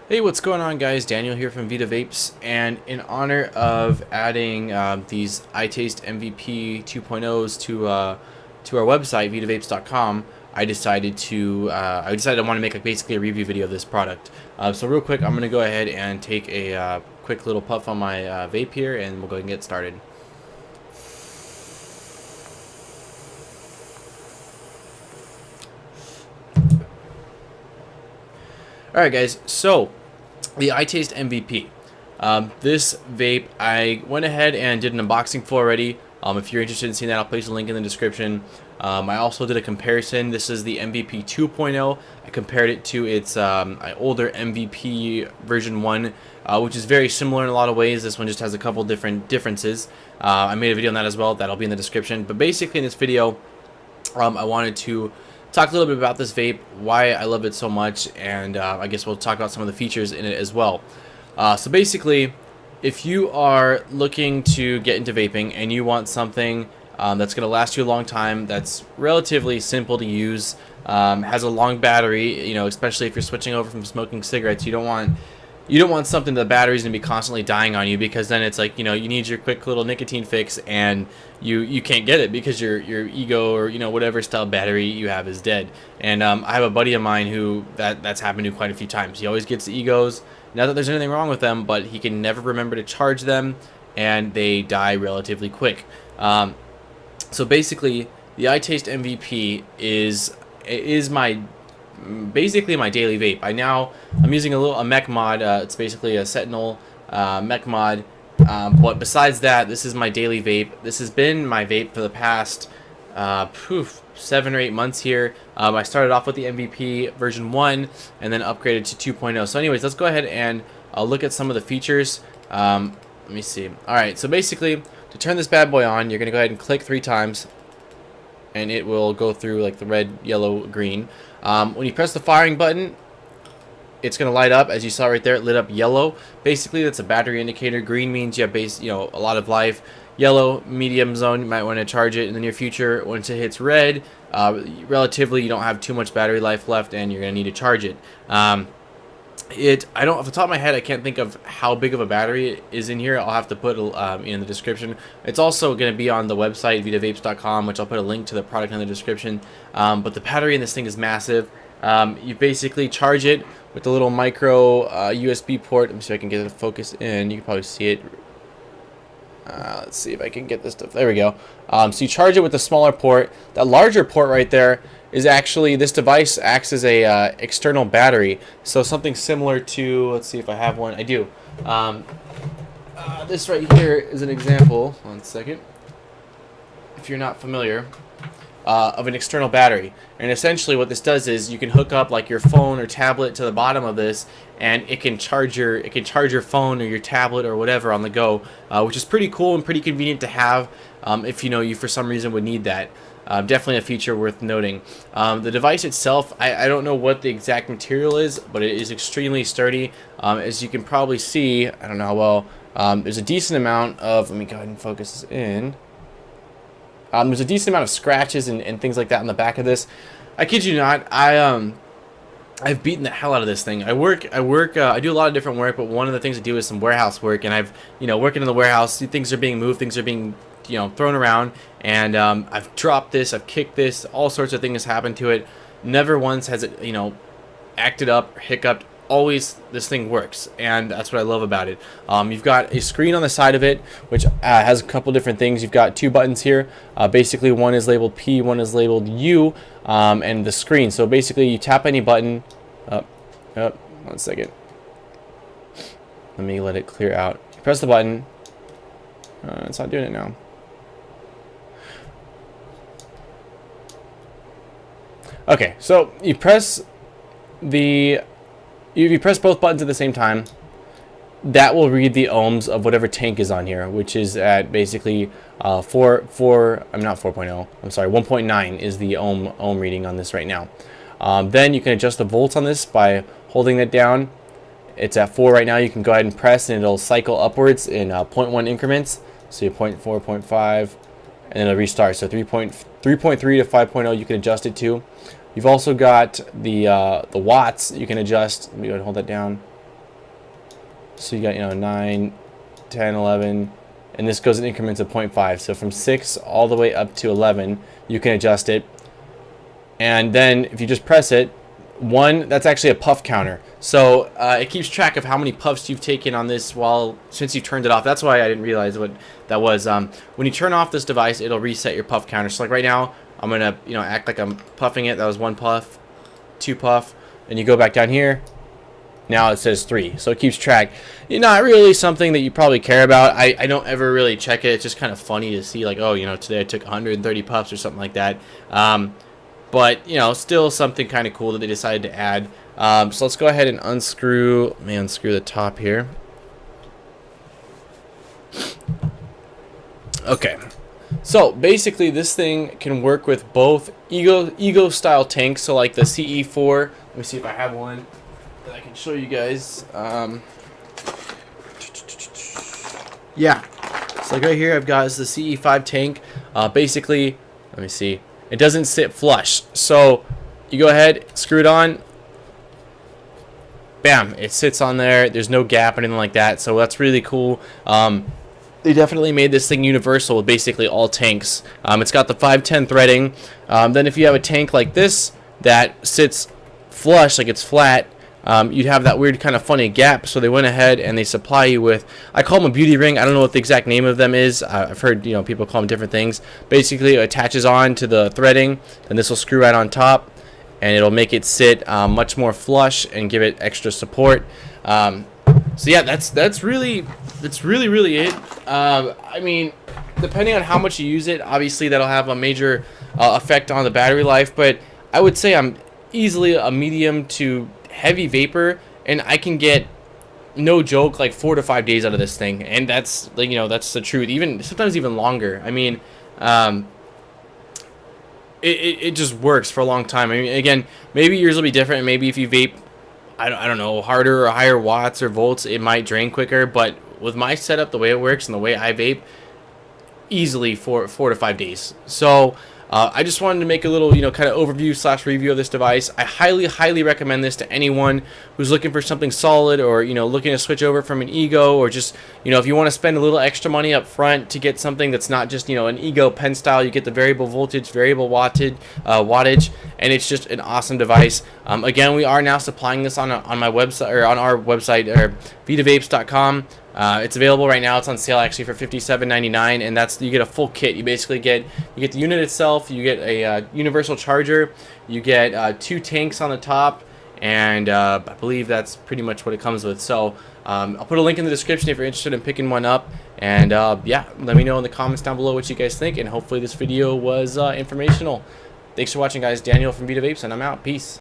Hey, what's going on, guys? Daniel here from Vapes, and in honor of adding these iTaste MVP 2.0s to our website vitavapes.com, I decided I want to make basically a review video of this product. So real quick, I'm gonna go ahead and take a quick little puff on my vape here, and we'll go ahead and get started. All right, guys. So the iTaste MVP. This vape, I went ahead and did an unboxing for already. If you're interested in seeing that, I'll place a link in the description. I also did a comparison. This is the MVP 2.0. I compared it to its older MVP version 1, which is very similar in a lot of ways. This one just has a couple different differences. I made a video on that as well. That'll be in the description. But basically in this video, I wanted to talk a little bit about this vape, why I love it so much, and I guess we'll talk about some of the features in it as well. So basically, if you are looking to get into vaping and you want something that's going to last you a long time, that's relatively simple to use, has a long battery, especially if you're switching over from smoking cigarettes, you don't want something the battery's gonna be constantly dying on you, because then it's like, you need your quick little nicotine fix and you can't get it because your ego or whatever style battery you have is dead. And I have a buddy of mine who that's happened to quite a few times. He always gets the egos. Not that there's anything wrong with them, but he can never remember to charge them, and they die relatively quick. So basically, the iTaste MVP is basically my daily vape. I'm using a mech mod. It's basically a Sentinel mech mod. But besides that, this is my daily vape. This has been my vape for the past 7 or 8 months here. I started off with the MVP version 1 and then upgraded to 2.0. So anyways, let's go ahead and look at some of the features. Let me see. Alright, so basically, to turn this bad boy on, you're going to go ahead and click 3 times, and it will go through like the red, yellow, green. When you press the firing button, it's going to light up. As you saw right there, it lit up yellow. Basically, that's a battery indicator. Green means you have a lot of life. Yellow, medium zone, you might want to charge it in the near future. Once it hits red, relatively, you don't have too much battery life left, and you're going to need to charge it. I don't, off the top of my head, I can't think of how big of a battery is in here. I'll have to put in the description. It's also going to be on the website vitavapes.com, which I'll put a link to the product in the description. But the battery in this thing is massive. You basically charge it with the little micro USB port. Let me see if I can get it to focus in. You can probably see it. Let's see if I can get this stuff. There we go. So you charge it with the smaller port. That larger port right there is actually, this device acts as a external battery. So something similar to, let's see if I have one. I do. This right here is an example. 1 second. If you're not familiar, of an external battery. And essentially what this does is you can hook up like your phone or tablet to the bottom of this, and it can charge your phone or your tablet or whatever on the go, which is pretty cool and pretty convenient to have if you for some reason would need that. Definitely a feature worth noting. The device itself, I don't know what the exact material is, but it is extremely sturdy. As you can probably see, I don't know how well, there's a decent amount of, let me go ahead and focus this in. There's a decent amount of scratches and things like that on the back of this. I kid you not, I've beaten the hell out of this thing. I do a lot of different work, but one of the things I do is some warehouse work, and I've, working in the warehouse, things are being moved, things are being, thrown around, and I've dropped this, I've kicked this, all sorts of things happened to it. Never once has it, acted up or hiccuped. Always this thing works, and that's what I love about it. You've got a screen on the side of it, which has a couple different things. You've got 2 buttons here. Basically, one is labeled P, one is labeled U, and the screen. So basically, you tap any button. 1 second. Let me let it clear out. You press the button. It's not doing it now. Okay, so you press if you press both buttons at the same time, that will read the ohms of whatever tank is on here, which is at basically 1.9 is the ohm reading on this right now. Then you can adjust the volts on this by holding it down. It's at 4 right now. You can go ahead and press, and it'll cycle upwards in 0.1 increments. So you 0.4, 0.5, and then it'll restart. So 3.3 to 5.0 you can adjust it to. You've also got the watts you can adjust. Let me go ahead and hold that down. So you got, you know, 9, 10, 11, and this goes in increments of 0.5. So from 6 all the way up to 11, you can adjust it. And then if you just press it, 1, that's actually a puff counter. So it keeps track of how many puffs you've taken on this since you turned it off. That's why I didn't realize what that was. When you turn off this device, it'll reset your puff counter. So like right now, I'm gonna, you know, act like I'm puffing it. That was 1 puff, 2 puff, and you go back down here. Now it says 3, so it keeps track. Not really something that you probably care about. I don't ever really check it. It's just kind of funny to see, like, oh, you know, today I took 130 puffs or something like that. But, you know, still something kind of cool that they decided to add. So let's go ahead and unscrew the top here. Okay. So basically this thing can work with both Ego style tanks, so like the CE4. Let me see if I have one that I can show you guys. Yeah. So like right here I've got the CE5 tank. Basically, let me see. It doesn't sit flush. So you go ahead, screw it on. Bam, it sits on there. There's no gap or anything like that. So that's really cool. They definitely made this thing universal with basically all tanks. It's got the 510 threading. Then if you have a tank like this that sits flush, like it's flat, you'd have that weird kind of funny gap. So they went ahead and they supply you with, I call them a beauty ring. I don't know what the exact name of them is. I've heard, you know, people call them different things. Basically it attaches on to the threading, and this will screw right on top, and it'll make it sit much more flush and give it extra support. So yeah, that's really it. I mean, depending on how much you use it, obviously that'll have a major effect on the battery life, but I would say I'm easily a medium to heavy vapor, and I can get, no joke, like 4 to 5 days out of this thing, and that's, like, you know, that's the truth. Even sometimes even longer. I mean, it just works for a long time. I mean, again, maybe yours will be different. Maybe if you vape, I don't know, harder or higher watts or volts, it might drain quicker. But with my setup, the way it works and the way I vape, easily 4 to 5 days. So I just wanted to make a little, you know, kind of overview / review of this device. I highly recommend this to anyone who's looking for something solid, or, you know, looking to switch over from an Ego, or just, you know, if you want to spend a little extra money up front to get something that's not just, you know, an Ego pen style. You get the variable voltage, variable wattage, and it's just an awesome device. Again, we are now supplying this on my website, or on our website, or vitavapes.com. It's available right now. It's on sale actually for $57.99, and that's, you get a full kit. You basically get the unit itself, you get a universal charger, you get 2 tanks on the top, and I believe that's pretty much what it comes with. So I'll put a link in the description if you're interested in picking one up, and yeah, let me know in the comments down below what you guys think, and hopefully this video was informational. Thanks for watching, guys. Daniel from Vita Vapes, and I'm out. Peace.